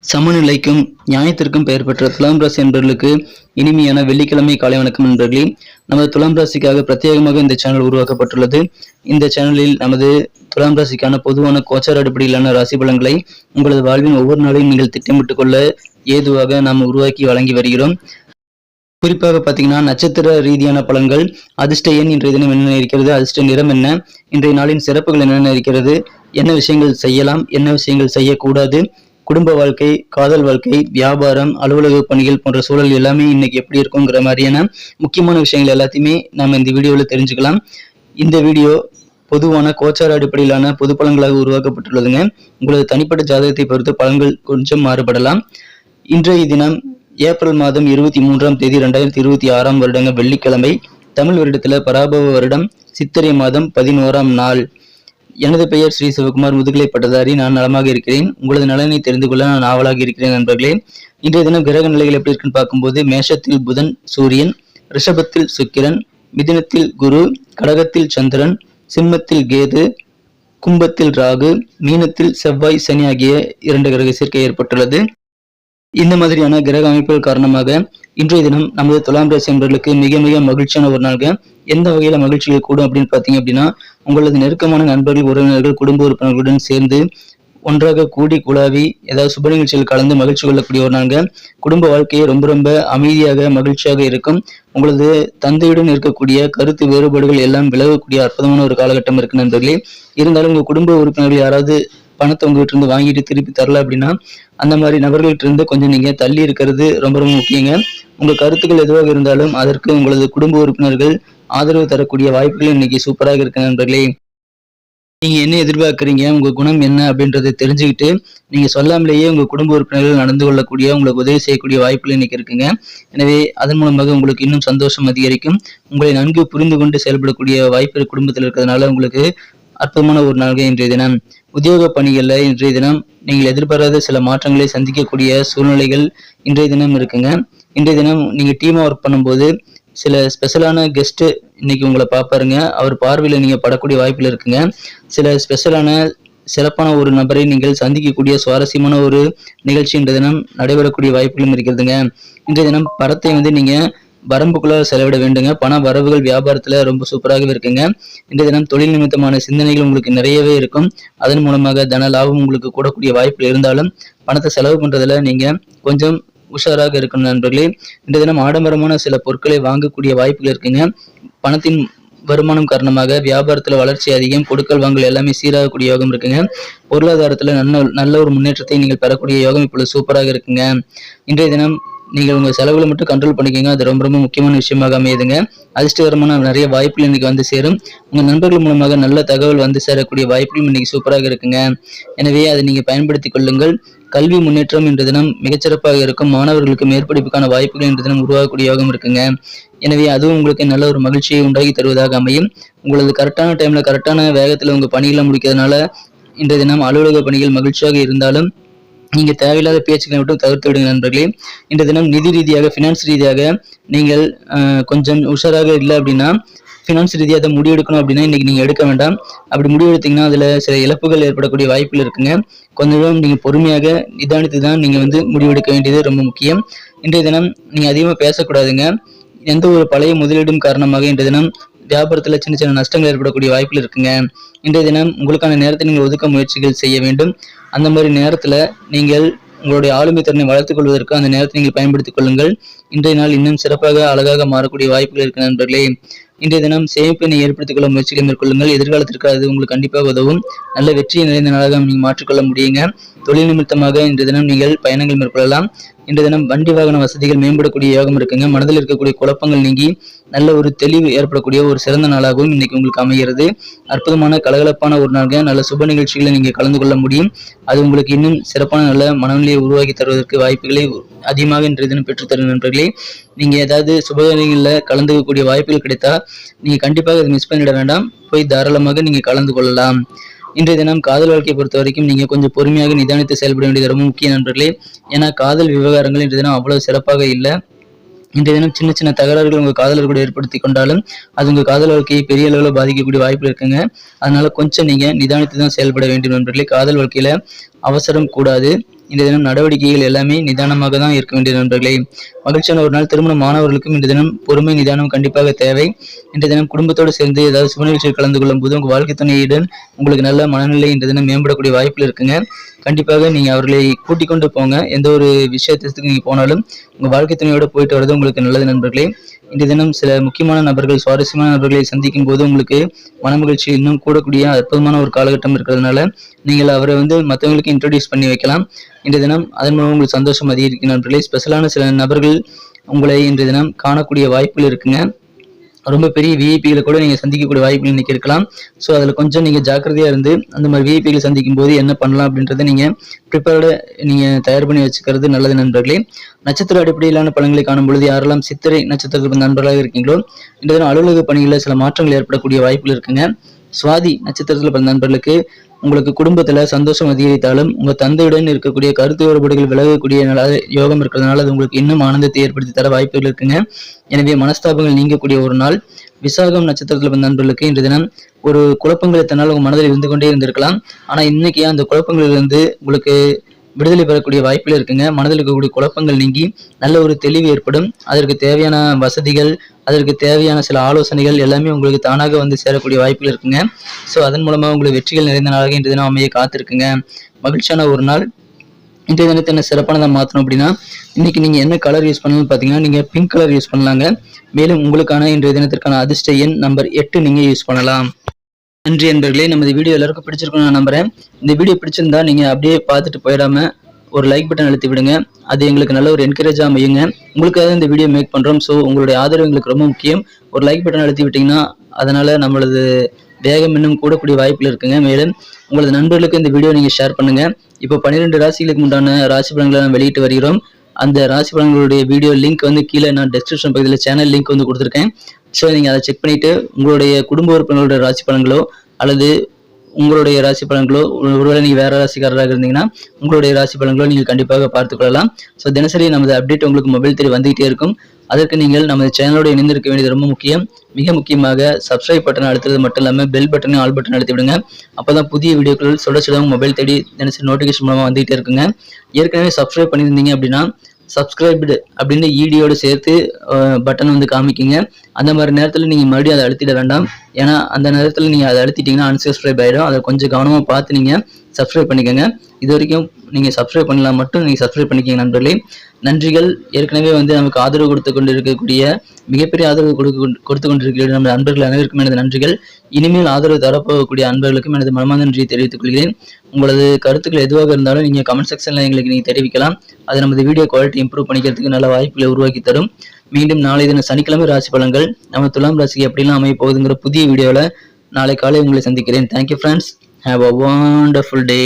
சமநிலைக்கும் நியாயத்திற்கும் பெயர் பெற்ற துலாம் ராசி என்பவர்களுக்கு இனிமையான வெள்ளிக்கிழமை காலை வணக்கம் நண்பர்களே. நமது துலாம் ராசிக்காக பிரத்யேகமாக இந்த சேனல் உருவாக்கப்பட்டுள்ளது. இந்த சேனலில் நமது துலாம் ராசிக்கான பொதுவான கோச்சார அடிப்படையிலான ராசி பலன்களை உங்களது வாழ்வின் ஒவ்வொரு நாளையும் நீங்கள் திட்டமிட்டுக் கொள்ள ஏதுவாக நாம் உருவாக்கி வழங்கி வருகிறோம். குறிப்பாக பார்த்தீங்கன்னா, நட்சத்திர ரீதியான பலன்கள், அதிர்ஷ்ட எண் இன்றைய தினம் என்னென்ன இருக்கிறது, அதிர்ஷ்ட நிறம் என்ன, இன்றைய நாளின் சிறப்புகள் என்னென்ன இருக்கிறது, என்ன விஷயங்கள் செய்யலாம், என்ன விஷயங்கள் செய்யக்கூடாது, குடும்ப வாழ்க்கை, காதல் வாழ்க்கை, வியாபாரம், அலுவலக பணிகள் போன்ற சூழல் எல்லாமே இன்னைக்கு எப்படி இருக்குங்கிற மாதிரியான முக்கியமான விஷயங்கள் எல்லாத்தையுமே நம்ம இந்த வீடியோவில் தெரிஞ்சுக்கலாம். இந்த வீடியோ பொதுவான கோச்சார அடிப்படையிலான பொது பலன்களாக உருவாக்கப்பட்டுள்ளதுங்க. உங்களது தனிப்பட்ட ஜாதகத்தை பொறுத்து பலன்கள் கொஞ்சம் மாறுபடலாம். இன்றைய தினம் ஏப்ரல் மாதம் 23ஆம் தேதி 2026ஆம் வருடங்க வெள்ளிக்கிழமை. தமிழ் வருடத்துல பராபவ வருடம் சித்திரை மாதம் 11ஆம் நாள். எனது பெயர் ஸ்ரீ சிவகுமார், முதுகலை பட்டதாரி. நான் நலமாக இருக்கிறேன். உங்களது நலனை தெரிந்து கொள்ள நான் ஆவலாக இருக்கிறேன் நண்பர்களே. இன்றைய தினம் கிரக நிலைகள் எப்படி இருக்குன்னு பார்க்கும்போது, மேஷத்தில் புதன் சூரியன், ரிஷபத்தில் சுக்கிரன், மிதுனத்தில் குரு, கடகத்தில் சந்திரன், சிம்மத்தில் கேது, கும்பத்தில் ராகு, மீனத்தில் செவ்வாய், சனி ஆகிய 2 கிரக சேர்க்கை ஏற்பட்டுள்ளது. இந்த மாதிரியான கிரக அமைப்புகள் காரணமாக இன்றைய தினம் நமது துலாம் ராசி என்பவர்களுக்கு மிக மிக மகிழ்ச்சியான ஒரு நாள்க. எந்த வகையில மகிழ்ச்சிகள் கூடும் அப்படின்னு பார்த்தீங்க அப்படின்னா, உங்களது நெருக்கமான நண்பர்கள், உறவினர்கள், குடும்ப உறுப்பினர்களுடன் சேர்ந்து ஒன்றாக கூடி குழாவி ஏதாவது சுப நிகழ்ச்சிகள் கலந்து மகிழ்ச்சி கொள்ளக்கூடிய ஒரு நாள்க. குடும்ப வாழ்க்கையை ரொம்ப ரொம்ப அமைதியாக மகிழ்ச்சியாக இருக்கும். உங்களது தந்தையுடன் இருக்கக்கூடிய கருத்து வேறுபாடுகள் எல்லாம் விலகக்கூடிய அற்புதமான ஒரு காலகட்டம் இருக்கு நண்பர்களே. இருந்தாலும் உங்க குடும்ப உறுப்பினர்கள் யாராவது பணத்தை உங்ககிட்ட இருந்து வாங்கிட்டு திருப்பி தரல அப்படின்னா, அந்த மாதிரி நபர்கள்ட்ட இருந்து கொஞ்சம் நீங்க தள்ளி இருக்கிறது ரொம்ப ரொம்ப முக்கியங்க. உங்க கருத்துக்கள் எதுவாக இருந்தாலும் அதற்கு உங்களது குடும்ப உறுப்பினர்கள் ஆதரவு தரக்கூடிய வாய்ப்புகள் இன்னைக்கு சூப்பராக இருக்கு நண்பர்களே. நீங்க என்ன எதிர்பார்க்குறீங்க, உங்க குணம் என்ன அப்படின்றத தெரிஞ்சுக்கிட்டு நீங்க சொல்லாமலேயே உங்க குடும்ப உறுப்பினர்கள் நடந்து கொள்ளக்கூடிய, உங்களுக்கு உதவி செய்யக்கூடிய வாய்ப்புகள் இன்னைக்கு இருக்குங்க. எனவே அதன் மூலமாக உங்களுக்கு இன்னும் சந்தோஷம் அதிகரிக்கும். உங்களை நன்கு புரிந்து கொண்டு செயல்படக்கூடிய வாய்ப்பு குடும்பத்தில் இருக்கிறதுனால உங்களுக்கு அற்புதமான ஒரு நாள்கள் இன்றைய தினம். உத்தியோக பணிகள்ல இன்றைய தினம் நீங்கள் எதிர்பாராத சில மாற்றங்களை சந்திக்கக்கூடிய சூழ்நிலைகள் இன்றைய தினம் இருக்குங்க. இன்றைய தினம் நீங்க டீமா ஒர்க் பண்ணும்போது சில ஸ்பெஷலான கெஸ்ட் இன்னைக்கு உங்களை பார்ப்பாருங்க. அவர் பார்வையில நீங்க படக்கூடிய வாய்ப்புல இருக்குங்க. சில ஸ்பெஷலான சிறப்பான ஒரு நபரை நீங்கள் சந்திக்கக்கூடிய சுவாரஸ்யமான ஒரு நிகழ்ச்சி இன்றைய தினம் நடைபெறக்கூடிய வாய்ப்புகளும் இருக்கிறதுங்க. இன்றைய தினம் பணத்தை நீங்க வரம்புக்குள்ள செலவிட வேண்டுங்க. பண வரவுகள் வியாபாரத்துல ரொம்ப சூப்பராகவே இருக்குங்க. இன்றைய தினம் தொழில் நிமித்தமான சிந்தனைகள் உங்களுக்கு நிறையவே இருக்கும். அதன் மூலமாக தன லாபம் உங்களுக்கு கூடக்கூடிய வாய்ப்புகள் இருந்தாலும் பணத்தை செலவு பண்றதுல நீங்க கொஞ்சம் உஷாராக இருக்கணும் நண்பர்களே. இன்றைய தினம் ஆடம்பரமான சில பொருட்களை வாங்கக்கூடிய வாய்ப்புகள் இருக்குங்க. பணத்தின் வருமானம் காரணமாக வியாபாரத்துல வளர்ச்சி அதிகம், கொடுக்கல் வாங்கல் எல்லாமே சீராகக்கூடிய யோகம் இருக்குங்க. பொருளாதாரத்துல நல்ல ஒரு முன்னேற்றத்தை நீங்கள் பெறக்கூடிய யோகம் இப்பொழுது சூப்பராக இருக்குங்க. இன்றைய தினம் நீங்கள் உங்க செலவுகளை மட்டும் கண்ட்ரோல் பண்ணிக்கோங்க. அது ரொம்ப ரொம்ப முக்கியமான விஷயமாக அமையுதுங்க. அதிர்ஷ்டகரமான நிறைய வாய்ப்புகள் இன்னைக்கு வந்து சேரும். உங்க நண்பர்கள் மூலமாக நல்ல தகவல் வந்து சேரக்கூடிய வாய்ப்புகளும் இன்னைக்கு சூப்பராக இருக்குங்க. எனவே அதை நீங்க பயன்படுத்திக் கொள்ளுங்கள். கல்வி முன்னேற்றம் இன்று தினம் மிகச்சிறப்பாக இருக்கும். மாணவர்களுக்கு மேற்படிப்புக்கான வாய்ப்புகள் இன்று தினம் உருவாகக்கூடிய யோகம் இருக்குங்க. எனவே அதுவும் உங்களுக்கு நல்ல ஒரு மகிழ்ச்சியை உண்டாக்கி தருவதாக அமையும். உங்களது கரெக்டான டைம்ல கரெக்டான வேகத்துல உங்க பணிகளை முடிக்கிறதுனால இன்றைய தினம் அலுவலக பணிகள் மகிழ்ச்சியாக இருந்தாலும் நீங்க தேவையில்லாத பேச்சுக்களை மட்டும் தவிர்த்து விடுங்க நண்பர்களே. இன்றைய தினம் நிதி ரீதியாக, பினான்ஸ் ரீதியாக நீங்கள் கொஞ்சம் உஷாராக இல்லை அப்படின்னா, பினான்ஸ் ரீதியாக அதை முடிவெடுக்கணும் அப்படின்னா இன்னைக்கு நீங்க எடுக்க வேண்டாம். அப்படி முடிவெடுத்தீங்கன்னா அதுல சில இழப்புகள் ஏற்படக்கூடிய வாய்ப்புகள் இருக்குங்க. கொஞ்சம் நீங்க பொறுமையாக நிதானித்து தான் நீங்க முடிவெடுக்க வேண்டியது ரொம்ப முக்கியம். இன்றைய தினம் நீங்க அதிகமா பேசக்கூடாதுங்க. எந்த ஒரு பழைய முதலீடும் காரணமாக இன்றைய தினம் வியாபாரத்துல சின்ன சின்ன நஷ்டங்கள் ஏற்படக்கூடிய வாய்ப்புகள் இருக்குங்க. இன்றைய தினம் உங்களுக்கான நேரத்தை நீங்கள் ஒதுக்க முயற்சிகள் செய்ய வேண்டும். அந்த மாதிரி நேரத்துல நீங்கள் உங்களுடைய ஆளுமை திறனை வளர்த்துக் கொள்வதற்கு அந்த நேரத்தை நீங்கள் பயன்படுத்திக் கொள்ளுங்கள். இன்றைய நாள் இன்னும் சிறப்பாக அழகாக மாறக்கூடிய வாய்ப்புகள் இருக்கு நண்பர்களே. இன்றைய தினம் சேமிப்பினை ஏற்படுத்திக் கொள்ள முயற்சிகளை மேற்கொள்ளுங்கள். எதிர்காலத்திற்கு அது உங்களுக்கு கண்டிப்பாக உதவும். நல்ல வெற்றியை நிறைந்த நாளாக நீங்கள் மாற்றிக்கொள்ள முடியுங்க. தொழில் நிமித்தமாக இன்றைய தினம் நீங்கள் பயணங்கள் மேற்கொள்ளலாம். இன்றைய தினம் வண்டி வாகன வசதிகள் மேம்படக்கூடிய யோகம் இருக்குங்க. மனதில் இருக்கக்கூடிய குழப்பங்கள் நீங்கி நல்ல ஒரு தெளிவு ஏற்படக்கூடிய ஒரு சிறந்த நாளாகவும் இன்னைக்கு உங்களுக்கு அமைகிறது. அற்புதமான கலகலப்பான ஒரு நாள்க. நல்ல சுப நிகழ்ச்சிகளை நீங்க கலந்து கொள்ள முடியும். அது உங்களுக்கு இன்னும் சிறப்பான நல்ல மனநிலையை உருவாக்கி தருவதற்கு வாய்ப்புகளை அதிகமாக இன்றைய தினம் பெற்றுத்தரும் நண்பர்களே. நீங்க ஏதாவது சுபகாரியங்கள்ல கலந்துக்கக்கூடிய வாய்ப்புகள் கிடைத்தா நீங்க கண்டிப்பாக அதை மிஸ் பண்ணிட வேண்டாம். போய் தாராளமாக நீங்க கலந்து கொள்ளலாம். இன்றைய தினம் காதல் வாழ்க்கையை பொறுத்த வரைக்கும் நீங்க கொஞ்சம் பொறுமையாக நிதானித்து செயல்பட வேண்டியது ரொம்ப முக்கிய நண்பர்களே. ஏன்னா காதல் விவகாரங்கள் இன்றைய தினம் அவ்வளவு சிறப்பாக இல்லை. இன்றைய தினம் சின்ன சின்ன தகராறுகள் உங்க காதலர் கூட ஏற்படுத்தி கொண்டாலும் அது உங்க காதல் வாழ்க்கையை பெரிய அளவில் பாதிக்கக்கூடிய வாய்ப்பு இருக்குங்க. அதனால கொஞ்சம் நீங்க நிதானித்து தான் செயல்பட வேண்டும் நண்பர்களே. காதல் வாழ்க்கையில அவசரம் கூடாது. இந்த தினம் நடவடிக்கைகள் எல்லாமே நிதானமாக தான் இருக்க வேண்டிய நண்பர்களே. மகிழ்ச்சியான ஒரு நாள். திருமண மாணவர்களுக்கும் இந்த தினம் பொறுமை நிதானம் கண்டிப்பாக தேவை. இந்த தினம் குடும்பத்தோடு சேர்ந்து ஏதாவது சுப நிகழ்ச்சியில் கலந்து கொள்ளும் போது உங்கள் வாழ்க்கை துணையுடன் உங்களுக்கு நல்ல மனநிலை இந்த தினம் மேம்படக்கூடிய வாய்ப்புகள் இருக்குங்க. கண்டிப்பாக நீங்க அவர்களை கூட்டிக் கொண்டு போங்க. எந்த ஒரு விஷயத்துக்கு நீங்க போனாலும் உங்க வாழ்க்கை துணையோட போயிட்டு வர்றது உங்களுக்கு நல்லது நண்பர்களே. இந்த தினம் சில முக்கியமான நபர்கள், சுவாரஸ்யமான நபர்களை சந்திக்கும் போது உங்களுக்கு மனமகிழ்ச்சி இன்னும் கூடக்கூடிய அற்புதமான ஒரு காலகட்டம் இருக்கிறதுனால நீங்கள் அவரை மற்றவங்களுக்கு இன்ட்ரோடியூஸ் பண்ணி வைக்கலாம் இந்த தினம். அதன் மூலம் உங்களுக்கு சந்தோஷம் அதிகரிக்கும் நண்பர்களே. ஸ்பெஷலான சில நபர்கள் உங்களை இன்றைய தினம் காணக்கூடிய வாய்ப்புகள் இருக்குங்க. ரொம்ப பெரிய விஐபிகளை கூட நீங்க சந்திக்கக்கூடிய வாய்ப்புகள் இன்னைக்கு இருக்கலாம். ஸோ அதில் கொஞ்சம் நீங்க ஜாக்கிரதையா இருந்து அந்த மாதிரி விஐபிகளை சந்திக்கும் போது என்ன பண்ணலாம் அப்படின்றத நீங்க ப்ரிப்பேர்டு நீங்க தயார் பண்ணி வச்சுக்கிறது நல்லது நண்பர்களே. நட்சத்திர அடிப்படையிலான பலன்களை காணும் பொழுது யாரெல்லாம் சித்திரை நட்சத்திரத்துக்கு நண்பர்களாக இருக்கீங்களோ இந்த தினம் அலுவலக பணிகளில் சில மாற்றங்கள் ஏற்படக்கூடிய வாய்ப்புகள் இருக்குங்க. சுவாதி நட்சத்திரத்தில் பிறந்த நண்பர்களுக்கு உங்களுக்கு குடும்பத்துல சந்தோஷம் அதிகரித்தாலும் உங்க தந்தையுடன் இருக்கக்கூடிய கருத்து வேறுபாடுகள் விலகக்கூடிய யோகம் இருக்கிறதுனால அது உங்களுக்கு இன்னும் ஆனந்தத்தை ஏற்படுத்தி தர வாய்ப்புகள் இருக்குங்க. எனவே மனஸ்தாபங்கள் நீங்கக்கூடிய ஒரு நாள். விசாகம் நட்சத்திரத்தில் பிறந்த நண்பர்களுக்கு இன்று தினம் ஒரு குழப்பங்கள் இத்தனால் உங்க மனதில் இருந்து கொண்டே இருந்திருக்கலாம். ஆனா இன்னைக்கு அந்த குழப்பங்களிலிருந்து உங்களுக்கு விடுதலை பெறக்கூடிய வாய்ப்புகள் இருக்குங்க. மனதில் இருக்கக்கூடிய குழப்பங்கள் நீங்கி நல்ல ஒரு தெளிவு ஏற்படும். அதற்கு தேவையான வசதிகள், அதற்கு தேவையான சில ஆலோசனைகள் எல்லாமே உங்களுக்கு தானாக சேரக்கூடிய வாய்ப்புகள் இருக்குங்க. ஸோ அதன் மூலமா உங்களுக்கு வெற்றிகள் நிறைந்த நாளாக இன்றைய தினம் அமைய காத்திருக்குங்க. மகிழ்ச்சியான ஒரு நாள். இன்றைய தினத்தை என்ன சிறப்பானதாக மாற்றணும் அப்படின்னா இன்னைக்கு நீங்க என்ன கலர் யூஸ் பண்ணணும்னு பார்த்தீங்கன்னா நீங்க பிங்க் கலர் யூஸ் பண்ணலாங்க. மேலும் உங்களுக்கான இன்றைய தினத்திற்கான அதிர்ஷ்ட எண் நம்பர் 8 நீங்க யூஸ் பண்ணலாம். நன்றி நண்பர்களே. நமது வீடியோ எல்லாருக்கும் பிடிச்சிருக்கும் நான் நம்புறேன். இந்த வீடியோ பிடிச்சிருந்தா நீங்க அப்படியே பார்த்துட்டு போயிடாம ஒரு லைக் பட்டன் அழுத்தி விடுங்க. அது எங்களுக்கு நல்ல ஒரு என்கரேஜா அமையுங்க. உங்களுக்காக இந்த வீடியோ மேக் பண்றோம். ஸோ உங்களுடைய ஆதரவு எங்களுக்கு ரொம்ப முக்கியம். ஒரு லைக் பட்டன் அழுத்தி விட்டீங்கன்னா அதனால நம்மளது வேகம் இன்னும் கூடக்கூடிய வாய்ப்புகள் இருக்குங்க. மேலும் உங்களது நண்பர்களுக்கு இந்த வீடியோ நீங்க ஷேர் பண்ணுங்க. இப்போ 12 ராசிகளுக்கு உண்டான ராசி பலன்களை நான் வெளியிட்டு வருகிறோம். அந்த ராசி பலன்களுடைய வீடியோ லிங்க் கீழே நான் டிஸ்கிரிப்ஷன் பகுதியில் சேனல் லிங்க் கொடுத்துருக்கேன். ஸோ நீங்கள் அதை செக் பண்ணிட்டு உங்களுடைய குடும்ப உறுப்பினர்களுடைய ராசி பலன்களோ அல்லது உங்களுடைய ராசி பலன்களோ, ஒருவேளை நீங்கள் வேற ராசிக்காரராக இருந்தீங்கன்னா உங்களுடைய ராசி பலன்களோ நீங்கள் கண்டிப்பாக பார்த்துக் கொள்ளலாம். ஸோ தினசரி நமது அப்டேட் உங்களுக்கு மொபைல் தேடி வந்துகிட்டே இருக்கும். அதற்கு நீங்கள் நமது சேனலோடு இணைந்திருக்க வேண்டியது ரொம்ப முக்கியம். மிக முக்கியமாக சப்ஸ்கிரைப் பட்டன் அழுத்துறது மட்டும் இல்லாமல் பெல் பட்டனையும் ஆல் பட்டன் அழுத்தி விடுங்க. அப்போதான் புதிய வீடியோக்கள் சுட மொபைல் தேடி தினசரி நோட்டிஃபிகேஷன் மூலமாக வந்துகிட்டே இருக்குங்க. ஏற்கனவே சப்ஸ்கிரைப் பண்ணியிருந்தீங்க அப்படின்னா சப்ஸ்கிரைப்டு அப்படின்னு ஈடியோடு சேர்த்து பட்டன் காமிக்கிங்க. அந்த மாதிரி நேரத்தில் நீங்கள் மறுபடியும் அதை அழுத்திட வேண்டாம். ஏன்னா அந்த நேரத்தில் நீங்கள் அதை அழுத்திட்டீங்கன்னா அன்சப்ஸ்கிரைப் ஆகிடும். அதை கொஞ்சம் கவனமாக பார்த்து நீங்கள் சப்ஸ்கிரைப் பண்ணிக்கோங்க. இது வரைக்கும் நீங்கள் சப்ஸ்கிரைப் பண்ணலாம் மட்டும் நீங்கள் சப்ஸ்கிரைப் பண்ணிக்கோங்க நண்பர்களே. நன்றிகள். ஏற்கனவே நமக்கு ஆதரவு கொடுத்து கொண்டு இருக்கக்கூடிய மிகப்பெரிய ஆதரவு கொடுத்து கொண்டிருக்கிற நம்ம நண்பர்கள் அனைவருக்கும் எனது நன்றிகள். இனிமேல் ஆதரவு தரப்போகக்கூடிய அன்பர்களுக்கும் எனது மனமார்ந்த நன்றியை தெரிவித்துக் கொள்கிறேன். உங்களது கருத்துக்கள் எதுவாக இருந்தாலும் நீங்கள் கமெண்ட் செக்ஷனில் எங்களுக்கு நீங்கள் தெரிவிக்கலாம். அது நமது வீடியோ குவாலிட்டி இம்ப்ரூவ் பண்ணிக்கிறதுக்கு நல்ல வாய்ப்புகளை உருவாக்கி தரும். மீண்டும் நாளை தினம் சனிக்கிழமை ராசி பலன்கள் நம்ம துலாம் ராசிக்கு எப்படிலாம் அமைய போகுதுங்கிற புதிய வீடியோவில் நாளை காலை உங்களை சந்திக்கிறேன். Thank you friends. Have a wonderful day.